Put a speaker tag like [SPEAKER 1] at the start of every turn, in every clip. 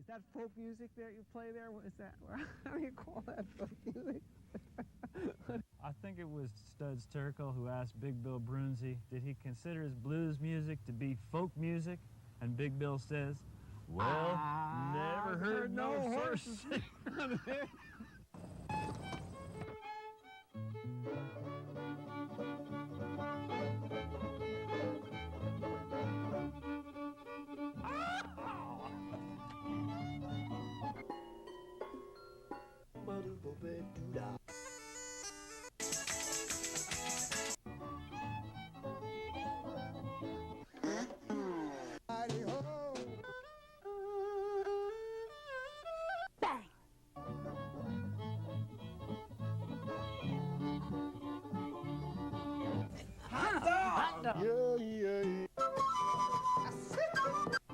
[SPEAKER 1] Is that folk music that you play there? What is that? How do you call that folk music?
[SPEAKER 2] I think it was Studs Terkel who asked Big Bill Broonzy, did he consider his blues music to be folk music? And Big Bill says, well, never heard no horses.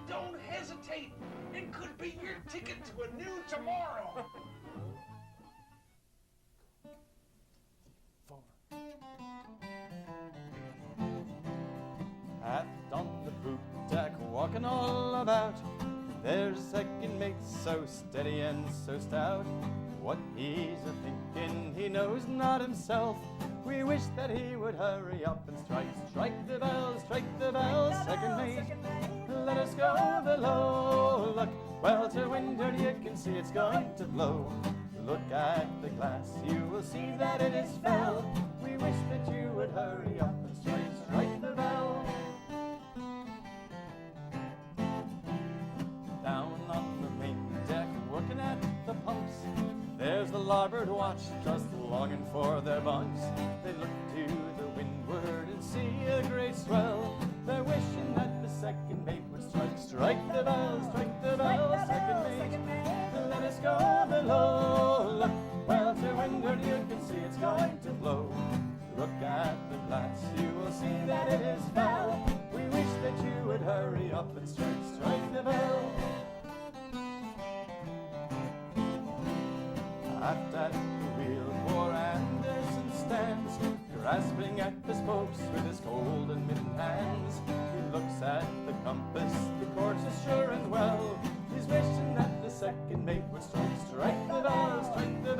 [SPEAKER 3] Don't hesitate. It could be your ticket to a new tomorrow.
[SPEAKER 4] Aft on the poop deck, walking all about, there's a second mate so steady and so stout. What he's a-thinking he knows not himself. We wish that he would hurry up and strike the bell, second mate. Let us go below. Look, well to windward you can see it's going to blow. Look at the glass, you will see that it is fell. We wish that you would hurry up and strike the bell. Down on the main deck, working at the pumps, there's the larboard watch just longing for their bunks. They look to the windward and see a great swell. They're wishing that the second mate would strike the bell, second mate. Let us go below. Look, well to windward you can see it's going to blow. Look at the glass, you will see that it is foul. We wish that you would hurry up and strike the bell. Aft at the wheel, poor Anderson stands, grasping at the spokes with his cold and mittened hands. He looks at the compass, the course is sure and well. He's wishing that the second mate would strike the bell, second mate.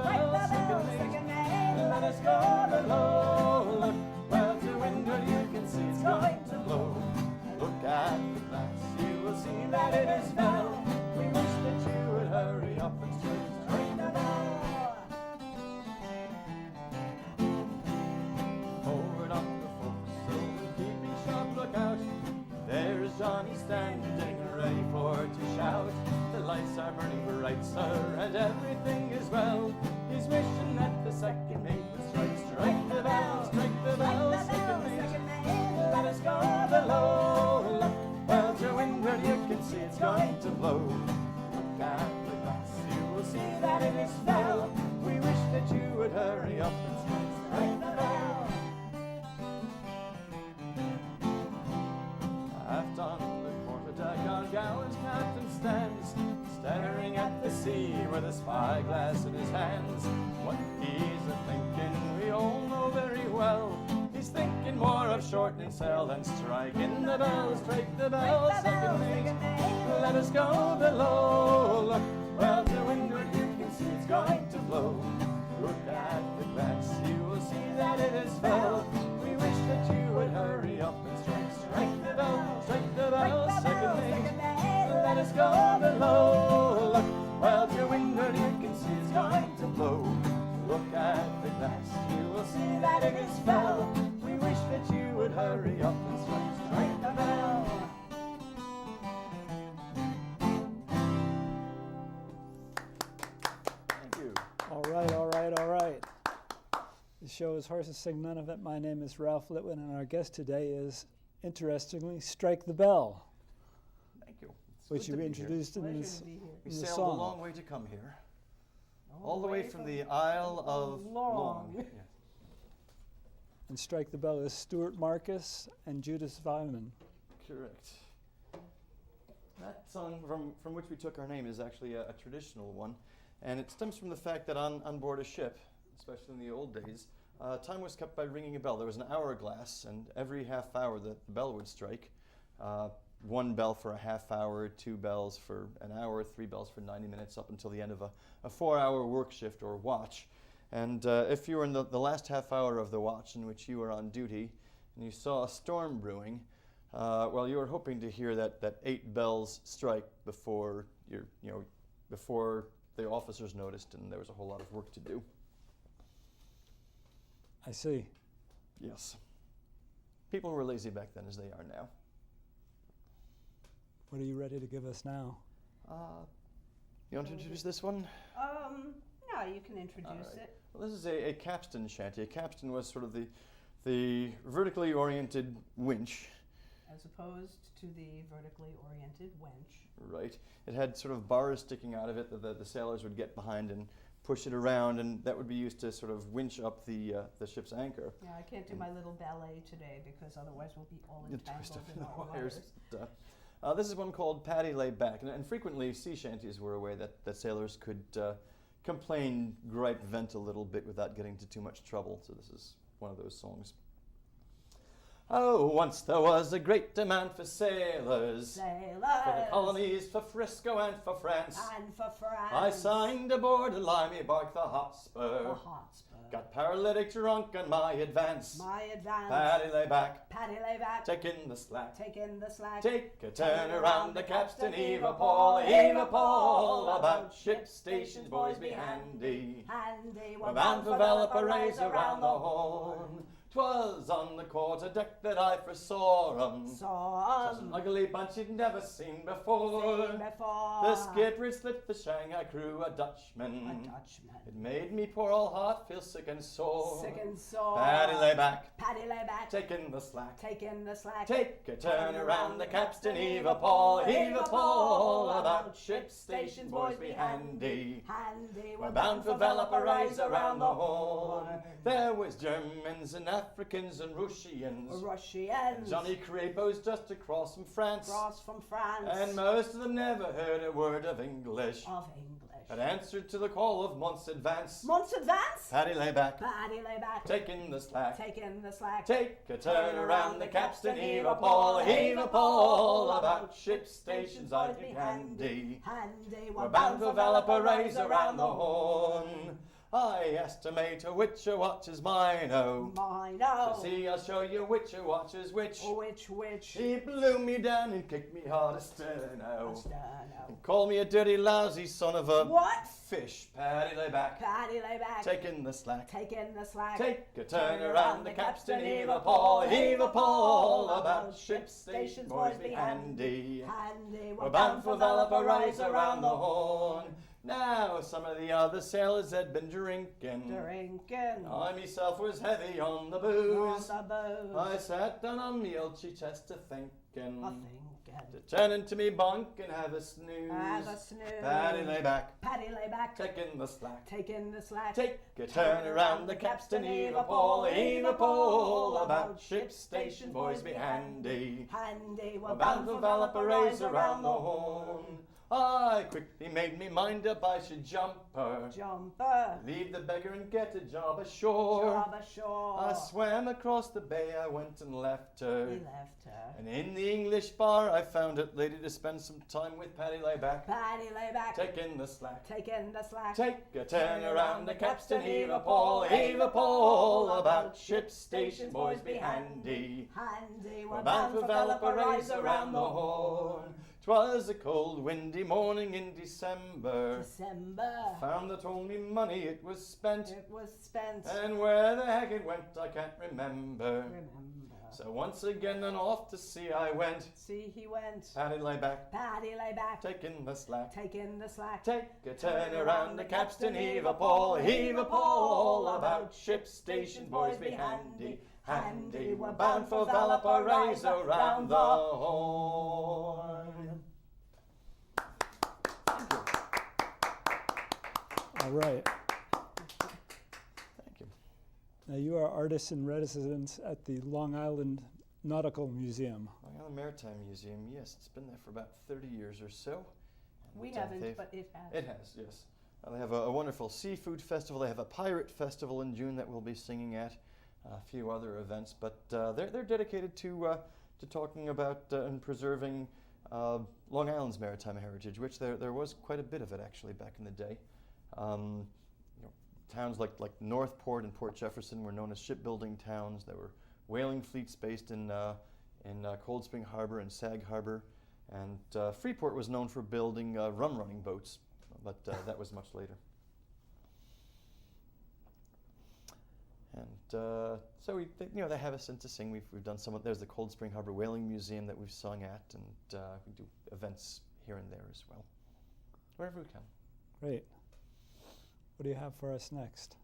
[SPEAKER 4] Let us go below. Look, well to windward you can see it's going to blow. Look at the glass, you will see that it is fell. We wish that you would hurry up and strike the bell. Forward on the forecastle, keeping sharp lookout, there's Johnny standing ready for to shout. The lights are burning bright, sir, and everything is well. He's wishing that the second mate would strike the bell, second mate. Let us go below. Look, well to windward you can see it's going to blow. Look at the glass, you will see that it is fell. We wish that you would hurry up and strike the bell. Aft on the quarterdeck, our gallant captain stands, staring at the sea with a spyglass in his hands. What he's a-thinking we all know very well. He's thinking more of shortening sail than striking the bell, second mate. Let us go below. Look, well to windward you can see it's going to blow. Look at the glass, you will see that it is fell. We wish that you would hurry up and strike the bell, second mate. Let us go below. Look, well to windward you can see it's going to blow. Look at the glass, you will see that it is fell. We wish that you would hurry up and strike the bell. Thank you.
[SPEAKER 5] All right, all right, all right. The show is Horses Sing None of It. My name is Ralph Litwin, and our guest today is, interestingly, Strike the Bell,
[SPEAKER 4] Thank you. It's
[SPEAKER 5] which
[SPEAKER 4] good
[SPEAKER 5] you
[SPEAKER 4] to be
[SPEAKER 5] introduced in,
[SPEAKER 4] here.
[SPEAKER 5] this,
[SPEAKER 4] We
[SPEAKER 5] in the
[SPEAKER 4] sailed
[SPEAKER 5] song.
[SPEAKER 4] a long way to come here. All the way from the Isle of Long. Yes.
[SPEAKER 5] And Strike the Bell is Stuart Marcus and Judith Vyman.
[SPEAKER 4] Correct. That song from which we took our name is actually a traditional one, and it stems from the fact that on board a ship, especially in the old days, time was kept by ringing a bell. There was an hourglass, and every half hour the bell would strike. 1 bell for a half hour, 2 bells for an hour, 3 bells for 90 minutes, up until the end of a 4-hour work shift or watch. And if you were in the last half hour of the watch in which you were on duty and you saw a storm brewing, well, you were hoping to hear that 8 bells strike before before the officers noticed and there was a whole lot of work to do.
[SPEAKER 5] I see.
[SPEAKER 4] Yes. People were lazy back then as they are now.
[SPEAKER 5] What are you ready to give us now?
[SPEAKER 4] You want to introduce this one?
[SPEAKER 1] No, you can introduce
[SPEAKER 4] All right.
[SPEAKER 1] it.
[SPEAKER 4] Well, this is a capstan shanty. A capstan was sort of the vertically oriented winch.
[SPEAKER 1] As opposed to the vertically oriented wench.
[SPEAKER 4] Right. It had sort of bars sticking out of it that the sailors would get behind and push it around, and that would be used to sort of winch up the ship's anchor.
[SPEAKER 1] Yeah, I can't do my little ballet today because otherwise we'll be all entangled in our wires.
[SPEAKER 4] This is one called Paddy Lay Back, and frequently sea shanties were a way that sailors could complain, gripe, vent a little bit without getting into too much trouble. So this is one of those songs. Oh, once there was a great demand for sailors. For the colonies, for Frisco and for France.
[SPEAKER 1] And for France.
[SPEAKER 4] I signed aboard a limey bark, the Hotspur.
[SPEAKER 1] The Hotspur.
[SPEAKER 4] Got paralytic drunk on my advance.
[SPEAKER 1] My advance.
[SPEAKER 4] Paddy lay back.
[SPEAKER 1] Paddy lay back.
[SPEAKER 4] Taking the slack.
[SPEAKER 1] Taking the slack.
[SPEAKER 4] Take a turn around the capstan, heave a pole, heave a pole. About ship stations, boys, be handy.
[SPEAKER 1] Handy.
[SPEAKER 4] We're bound for Valparaiso around the Horn. 'Twas on the quarter deck that I first saw 'em. Such an ugly bunch you'd never seen before. The skipper slipped the Shanghai crew, a Dutchman. It made me poor old heart feel sick and sore.
[SPEAKER 1] Sick and sore.
[SPEAKER 4] Paddy lay back.
[SPEAKER 1] Paddy lay back.
[SPEAKER 4] Taking the slack.
[SPEAKER 1] Taking the slack.
[SPEAKER 4] Take a turn around the capstan, heave a pole, heave a pole. About ship stations, boys, be handy.
[SPEAKER 1] Handy.
[SPEAKER 4] We're bound for Valparaiso around the Horn. There was Germans and Africans and Russians.
[SPEAKER 1] Russians.
[SPEAKER 4] Johnny Crapos just across from France.
[SPEAKER 1] Across from France.
[SPEAKER 4] And most of them never heard a word of English.
[SPEAKER 1] Of English.
[SPEAKER 4] Had answered to the call of Month's Advance.
[SPEAKER 1] Month's Advance.
[SPEAKER 4] Paddy lay back.
[SPEAKER 1] Paddy lay back.
[SPEAKER 4] Taking the slack.
[SPEAKER 1] Taking the slack.
[SPEAKER 4] Take a turn around the capstan, heave a pole, heave a pole. About ship stations I'd be handy.
[SPEAKER 1] Handy.
[SPEAKER 4] We're bound for Valparaiso around the Horn. I asked a mate which a watch is mine, oh.
[SPEAKER 1] Mine, oh.
[SPEAKER 4] To see, I'll show you which a watch is which.
[SPEAKER 1] Which?
[SPEAKER 4] He blew me down and kicked me hard astern, oh.
[SPEAKER 1] Astern, oh.
[SPEAKER 4] And called me a dirty, lousy son of a...
[SPEAKER 1] What?
[SPEAKER 4] Fish. Paddy lay back.
[SPEAKER 1] Paddy lay back.
[SPEAKER 4] Taking the slack.
[SPEAKER 1] Taking the slack.
[SPEAKER 4] Take a turn around the capstan, heave a pole, heave a pole. About ship stations, boys, be handy.
[SPEAKER 1] Handy.
[SPEAKER 4] We're bound for Valparaiso around the Horn. Now, some of the other sailors had been drinking. I myself was heavy on the booze. I sat down on me old chest to thinking. To turn into me bunk and have a snooze. Paddy lay back.
[SPEAKER 1] Paddy lay back.
[SPEAKER 4] Taking the slack.
[SPEAKER 1] Taking the slack.
[SPEAKER 4] Take a turn around the capstan, heave a pole, heave a pole. About ship station, boys, be handy.
[SPEAKER 1] Handy.
[SPEAKER 4] We're bound for Valparaiso around the Horn. I quickly made me mind up I should jump her. Leave the beggar and get a job ashore. I swam across the bay, I went and left her. And in the English bar I found it lady to spend some time with. Paddy lay back.
[SPEAKER 1] Paddy lay back.
[SPEAKER 4] Taking the slack.
[SPEAKER 1] Taking the slack.
[SPEAKER 4] Take a turn around the capstan, heave a pole, heave a pole. About ship stations, boys, be handy.
[SPEAKER 1] Handy.
[SPEAKER 4] We're bound for Valparaiso around the Horn. 'Twas a cold, windy morning in December. Found that all me money it was spent. And where the heck it went I can't remember. So once again and off to sea I went. Paddy lay back. Taking the slack. Take a turn around the capstan, heave a pole, heave a pole. About ship stations, boys, be handy. Handy, we're bound for Valparaiso around the Horn.
[SPEAKER 5] All right.
[SPEAKER 4] Thank you.
[SPEAKER 5] Now you are artist in residence at the Long Island Nautical Museum.
[SPEAKER 4] Long Island Maritime Museum, yes, it's been there for about 30 years or so.
[SPEAKER 1] We haven't, but it has.
[SPEAKER 4] It has, yes. They have a wonderful seafood festival. They have a pirate festival in June that we'll be singing at. A few other events, but they're dedicated to to talking about and preserving Long Island's maritime heritage, which there was quite a bit of it actually back in the day. Towns like Northport and Port Jefferson were known as shipbuilding towns. There were whaling fleets based in Cold Spring Harbor and Sag Harbor, and Freeport was known for building rum running boats, but that was much later. And so they have us in to sing. We've done some. There's the Cold Spring Harbor Whaling Museum that we've sung at, and we do events here and there as well, wherever we can.
[SPEAKER 5] Great. What do you have for us next?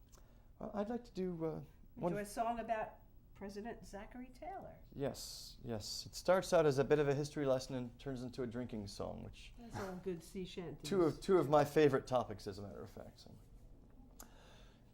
[SPEAKER 4] Well, I'd like to do
[SPEAKER 6] Do a song about President Zachary Taylor.
[SPEAKER 4] Yes. It starts out as a bit of a history lesson and turns into a drinking song, which
[SPEAKER 6] That's all good sea shanties.
[SPEAKER 4] two of my favorite topics, as a matter of fact. So.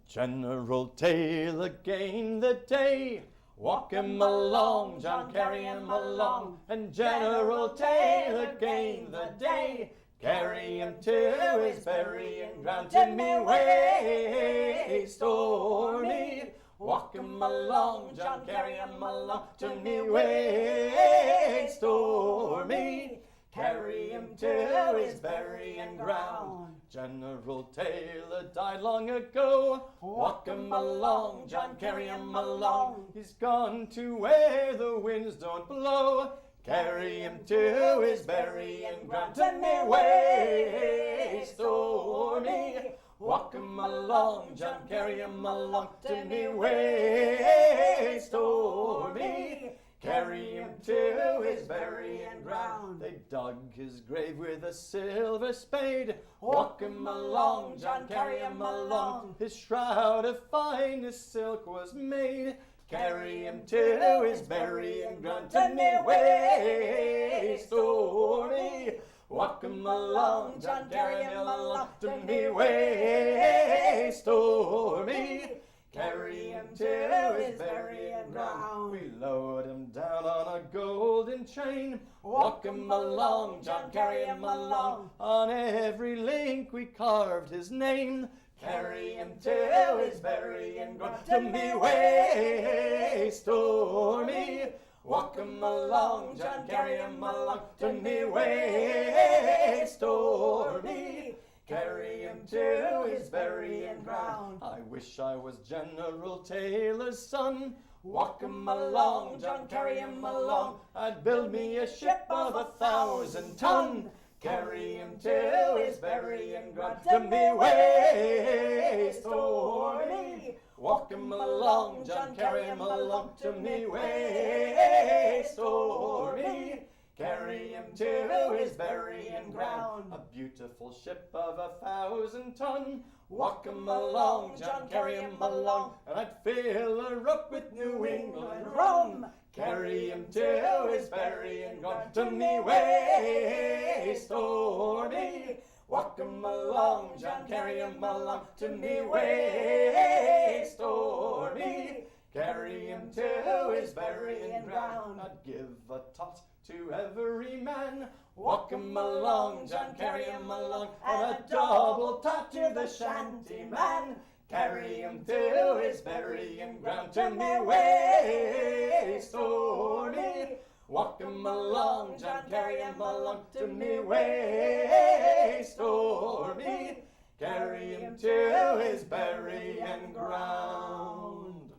[SPEAKER 4] General Taylor gained the day, walk him along, John, carry him along, and General Taylor gained the day. Carry him to his burying ground, to me way stormy. Walk him along, John, carry him along, to me way stormy. Carry him to his burying ground. General Taylor died long ago. Walk him along, John, carry him along. He's gone to where the winds don't blow. Carry him to his burying ground, to me way stormy. Walk him along, John, carry him along, to me way stormy. Carry him to his burying ground. They dug his grave with a silver spade. Walk him along, John, carry him along. His shroud of finest silk was made. Carry him to his burying ground, to me way stormy. Walk him along, John, carry him along, to me way stormy. Carry him to his burying ground. We load him down on a golden chain. Walk him along, John, carry him along. On every link we carved his name. Carry him to his burying ground, to me way stormy. Walk him along, John, carry him along, to me way stormy. Carry him to his burying ground. I wish I was General Taylor's son. Walk him along, John, carry him along. I'd build me a ship of 1,000 ton. Carry him to his burying ground, to me way stormy. Walk him along, John, carry him along, to me way stormy. Carry him to his burying ground. A beautiful ship of 1,000 ton. Walk him along, John, carry him along. And I'd fill her up with New England rum. Carry him to his burying ground, to me way stormy. Walk him along, John, carry him along, to me way stormy. Carry him to his burying ground. I'd give a tot to every man. Walk him along, John, carry him along, and a double tot to the shanty man. Carry him to his burying ground, to me way stormy. Walk him along, John, carry him along, to me way stormy. Carry him to his burying ground.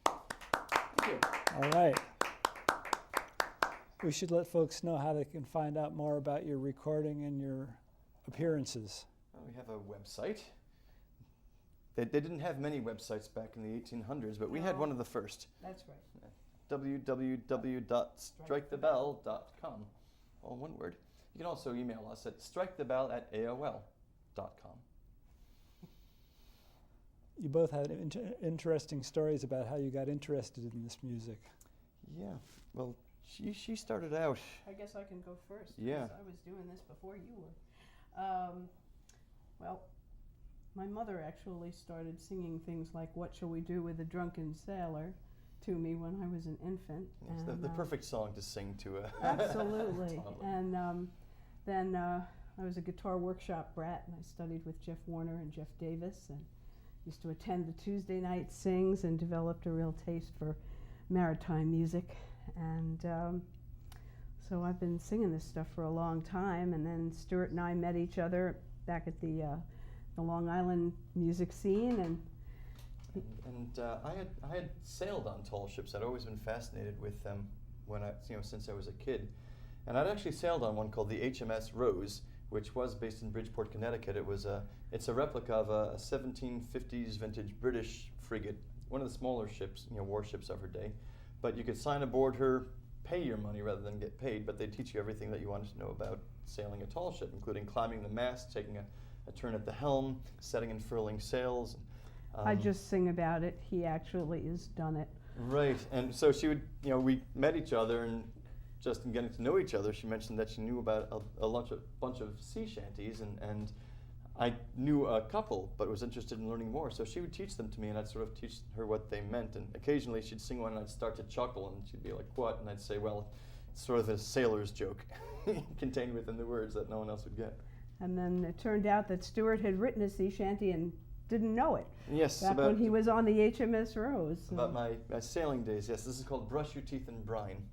[SPEAKER 4] Thank you.
[SPEAKER 5] All right. We should let folks know how they can find out more about your recording and your appearances.
[SPEAKER 4] We have a website. They didn't have many websites back in the 1800s, but we had one of the first.
[SPEAKER 6] That's right.
[SPEAKER 4] www.strikethebell.com. All one word. You can also email us at strikethebell@aol.com.
[SPEAKER 5] You both had interesting stories about how you got interested in this music.
[SPEAKER 4] Yeah, well, she started out.
[SPEAKER 6] I guess I can go first.
[SPEAKER 4] Yeah.
[SPEAKER 6] I was doing this before you were. Well, my mother actually started singing things like "What Shall We Do with a Drunken Sailor" to me when I was an infant.
[SPEAKER 4] It's the perfect song to sing to a
[SPEAKER 6] Absolutely.
[SPEAKER 4] toddler.
[SPEAKER 6] And then I was a guitar workshop brat, and I studied with Jeff Warner and Jeff Davis, and used to attend the Tuesday night sings, and developed a real taste for maritime music. And so I've been singing this stuff for a long time, and then Stuart and I met each other back at the Long Island music scene, and
[SPEAKER 4] I had sailed on tall ships. I'd always been fascinated with them since I was a kid. And I'd actually sailed on one called the HMS Rose, which was based in Bridgeport, Connecticut. It's a replica of a 1750s vintage British frigate, one of the smaller ships, warships of her day. But you could sign aboard her, pay your money rather than get paid, but they'd teach you everything that you wanted to know about sailing a tall ship, including climbing the mast, taking a turn at the helm, setting and furling sails.
[SPEAKER 6] I just sing about it. He actually has done it.
[SPEAKER 4] Right, and so she would, we met each other, and just in getting to know each other, she mentioned that she knew about a bunch of sea shanties, and I knew a couple, but was interested in learning more. So she would teach them to me, and I'd sort of teach her what they meant. And occasionally she'd sing one, and I'd start to chuckle, and she'd be like, "What?" And I'd say, "Well, it's sort of a sailor's joke contained within the words that no one else would get."
[SPEAKER 6] And then it turned out that Stuart had written a sea shanty and didn't know it.
[SPEAKER 4] Yes,
[SPEAKER 6] back when he was on the HMS Rose. So.
[SPEAKER 4] About my sailing days, yes. This is called Brush Your Teeth in Brine.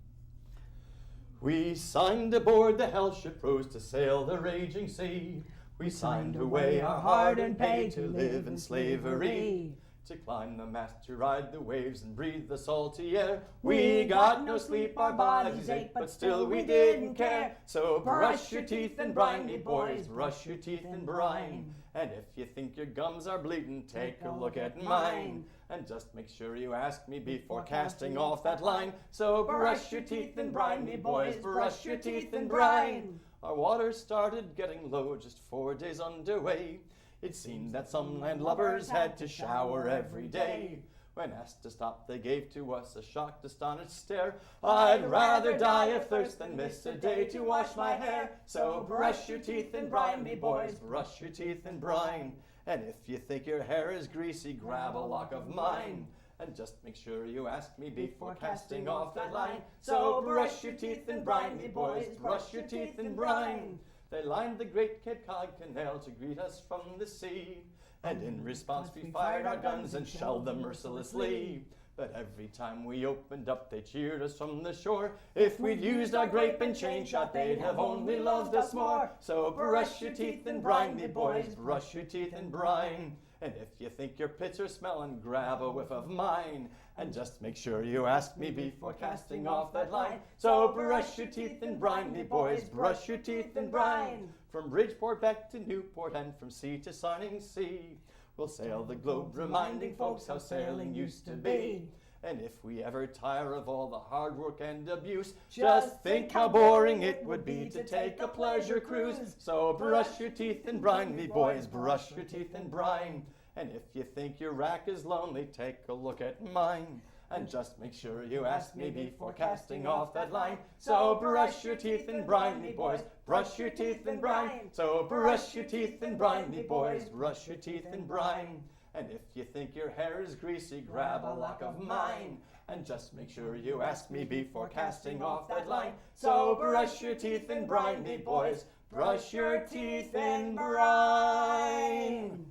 [SPEAKER 4] We signed aboard the hell ship Rose to sail the raging sea. We signed away our hard and pay to live in slavery. To climb the mast, to ride the waves and breathe the salty air. We got no sleep, our bodies ached, but still we didn't care. So brush your teeth and brine, me boys, brush your teeth and brine. And if you think your gums are bleeding, take a look at mine. And just make sure you ask me before casting off that line. So brush your teeth and brine, me boys, brush your teeth and brine. Our water started getting low just 4 days underway. It seemed that some landlubbers had to shower every day. When asked to stop, they gave to us a shocked, astonished stare. I'd rather die of thirst than miss a day to wash my hair. So brush your teeth and brine, me boys, brush your teeth and brine. And if you think your hair is greasy, grab a lock of mine. And just make sure you ask me before casting off that line. So brush your teeth and brine, me boys, brush your teeth and brine. They lined the great Cape Cod Canal to greet us from the sea. And in response we fired our guns and shelled them mercilessly. But every time we opened up, they cheered us from the shore. If we'd used our grape and chain shot, they'd have only loved us more. So brush your teeth and brine, me boys, brush your teeth and brine. And if you think your pits are smelling, grab a whiff of mine. And just make sure you ask me before casting off that line. So brush your teeth and brine, me boys, brush your teeth and brine. From Bridgeport back to Newport and from sea to shining sea, we'll sail the globe reminding folks how sailing used to be. And if we ever tire of all the hard work and abuse, just think how boring it would be to take a pleasure cruise. So brush your teeth and brine, me boys, brush your teeth and brine. And if you think your rack is lonely, take a look at mine. And just make sure you ask me before casting off that line. So brush your teeth and brine, me boys, brush your teeth and brine. So brush your teeth and brine, me boys, brush your teeth and brine. And if you think your hair is greasy, grab a lock of mine. And just make sure you ask me before casting off that line. So brush your teeth and brine, me boys, brush your teeth and brine.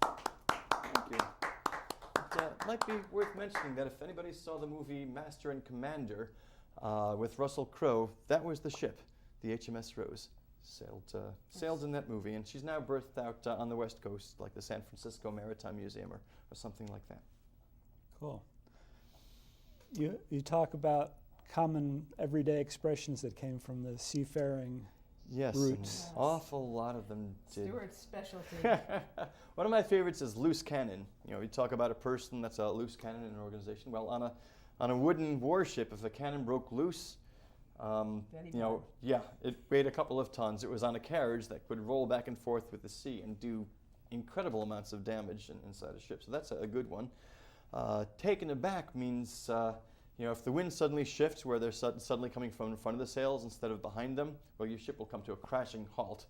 [SPEAKER 4] Thank you. It might be worth mentioning that if anybody saw the movie Master and Commander with Russell Crowe, that was the ship, the HMS Rose. Sailed in that movie, and she's now berthed out on the West Coast, like the San Francisco Maritime Museum or something like that.
[SPEAKER 5] Cool. You talk about common everyday expressions that came from the seafaring roots.
[SPEAKER 4] An awful lot of them did.
[SPEAKER 6] Stuart's specialty.
[SPEAKER 4] One of my favorites is loose cannon. You talk about a person that's a loose cannon in an organization. Well, on a wooden warship, if a cannon broke loose, it weighed a couple of tons. It was on a carriage that could roll back and forth with the sea and do incredible amounts of damage inside a ship. So that's a good one. Taken aback means, if the wind suddenly shifts where they're suddenly coming from in front of the sails instead of behind them, well, your ship will come to a crashing halt,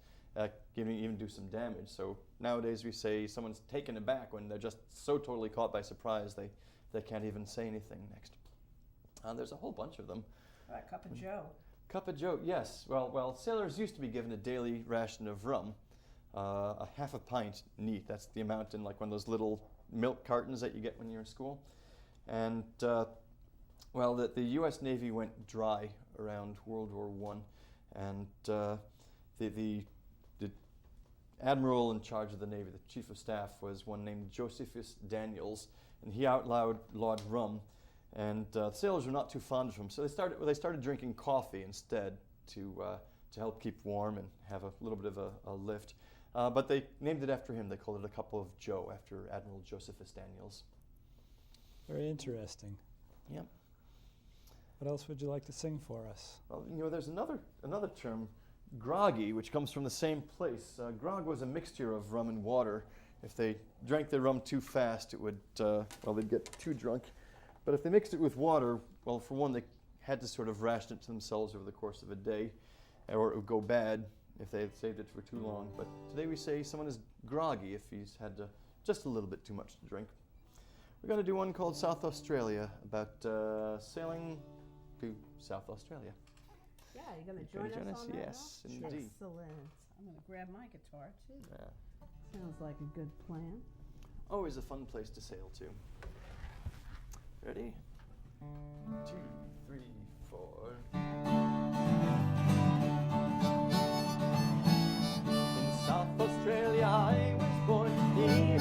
[SPEAKER 4] even do some damage. So nowadays we say someone's taken aback when they're just so totally caught by surprise they can't even say anything next. There's a whole bunch of them.
[SPEAKER 6] Cup of Joe.
[SPEAKER 4] Cup of Joe, yes. Well, sailors used to be given a daily ration of rum, a half a pint neat. That's the amount in like one of those little milk cartons that you get when you're in school. And Well, the U.S. Navy went dry around World War I, and the admiral in charge of the Navy, the chief of staff, was one named Josephus Daniels, and he outlawed rum, and the sailors were not too fond of him, so they started drinking coffee instead to help keep warm and have a little bit of a lift. But they named it after him. They called it a Cup of Joe after Admiral Josephus Daniels.
[SPEAKER 5] Very interesting.
[SPEAKER 4] Yep.
[SPEAKER 5] What else would you like to sing for us?
[SPEAKER 4] Well, you know, there's another term, groggy, which comes from the same place. Grog was a mixture of rum and water. If they drank their rum too fast, it would, they'd get too drunk. But if they mixed it with water, well, for one, they had to sort of ration it to themselves over the course of a day, or it would go bad if they had saved it for too long. But today we say someone is groggy if he's had just a little bit too much to drink. We're going to do one called South Australia, about sailing to South Australia.
[SPEAKER 6] Yeah, you're going to join us on that?
[SPEAKER 4] Yes,
[SPEAKER 6] Al?
[SPEAKER 4] indeed.
[SPEAKER 6] Excellent. I'm going to grab my guitar, too.
[SPEAKER 4] Yeah.
[SPEAKER 6] Sounds like a good plan.
[SPEAKER 4] Always a fun place to sail to. Ready? 2, 3, 4. In South Australia I was born,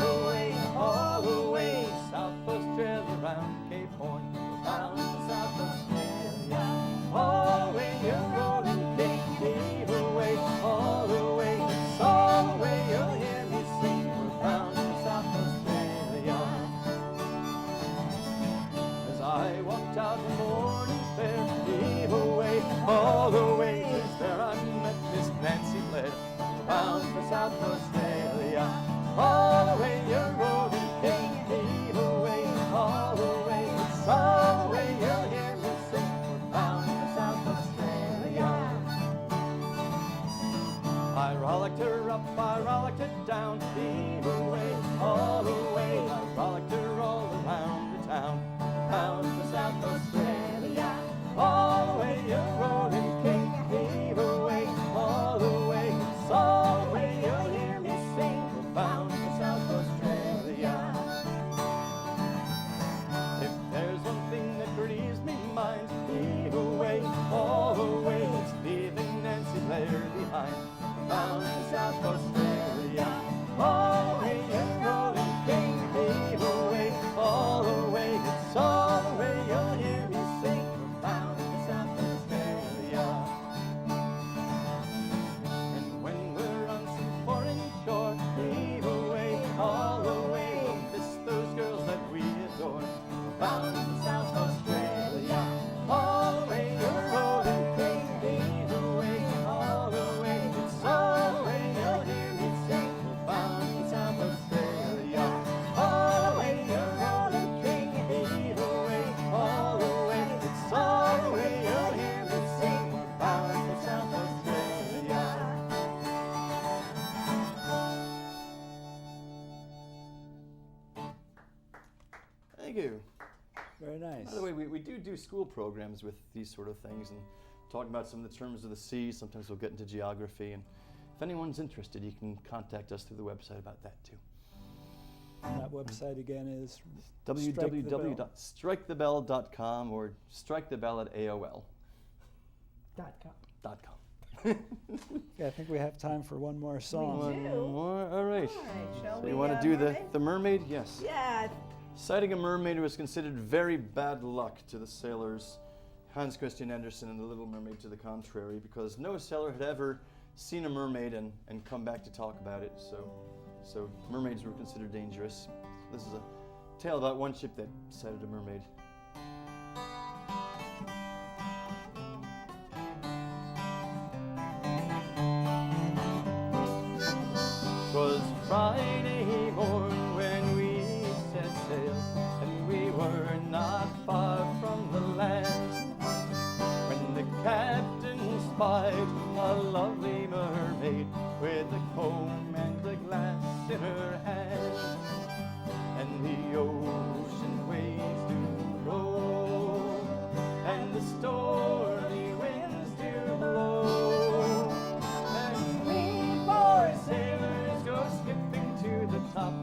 [SPEAKER 4] away, all the way, South Australia round Cape Horn, bound to South Australia. All the way you're rolling Cape, away, all the way, it's all the way you'll hear me sing. We're bound to South Australia. As I walked out the morning fair, away, all the way, is there I met Miss Nancy Blair. Bound for South Australia. All the way you're rolling Cape, away, all the way, it's all the way you'll hear me sing. We're bound for South Australia. I rollicked her up, I rollicked it down, away, all the way. I rollicked her all around the town. Bound for South Australia. All the way you're rolling Cape, away, all the way, it's all the way you'll hear me sing. We're bound for South Australia. If there's one thing that grieves me mind, away, all the way, it's leaving Nancy Blair behind. Bound for South Australia. All the way you're rolling Cape, away, all the way, it's all the way you'll hear me sing. We're bound for South Australia. And when we're on some foreign shore, away, all the way, we'll miss those girls that we adore. We're bound for South Australia. All the way you're rolling Cape, away, all the way, it's all the way you'll hear me sing. We're bound for South Australia. All the way you're rolling Cape, away, all the way, it's all the way you'll hear me sing. We're bound for South Australia. Thank you.
[SPEAKER 5] Very nice.
[SPEAKER 4] By the way, we do school programs with these sort of things and talk about some of the terms of the sea. Sometimes we'll get into geography. And if anyone's interested, you can contact us through the website about that too.
[SPEAKER 5] And that website again is
[SPEAKER 4] www.strikethebell.com or strikethebell@aol.com.
[SPEAKER 6] .com.
[SPEAKER 5] Yeah, I think we have time for one more song.
[SPEAKER 6] We do.
[SPEAKER 4] One more, all right.
[SPEAKER 6] All right, shall
[SPEAKER 4] So
[SPEAKER 6] we?
[SPEAKER 4] you want to do
[SPEAKER 6] Mermaid?
[SPEAKER 4] the mermaid? Yes.
[SPEAKER 6] Yeah.
[SPEAKER 4] Sighting a mermaid was considered very bad luck to the sailors, Hans Christian Andersen and the Little Mermaid to the contrary, because no sailor had ever seen a mermaid and come back to talk about it. So mermaids were considered dangerous. This is a tale about one ship that sighted a mermaid. 'Twas Friday morn when we set sail, and we were not far from the land, when the captain spied a lovely mermaid with a comb and a glass in her hand. And the ocean waves do roll, and the stormy winds do blow, and we poor sailors go skipping to the top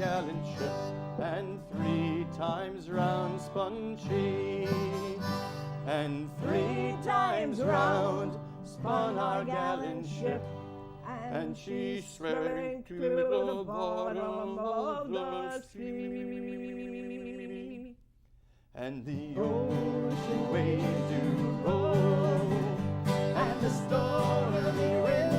[SPEAKER 4] gallant ship, and 3 times round spun she, and 3 times round spun our gallant ship, and she sprang to the bottom of the sea. And the ocean waves do roll, and the stormy wind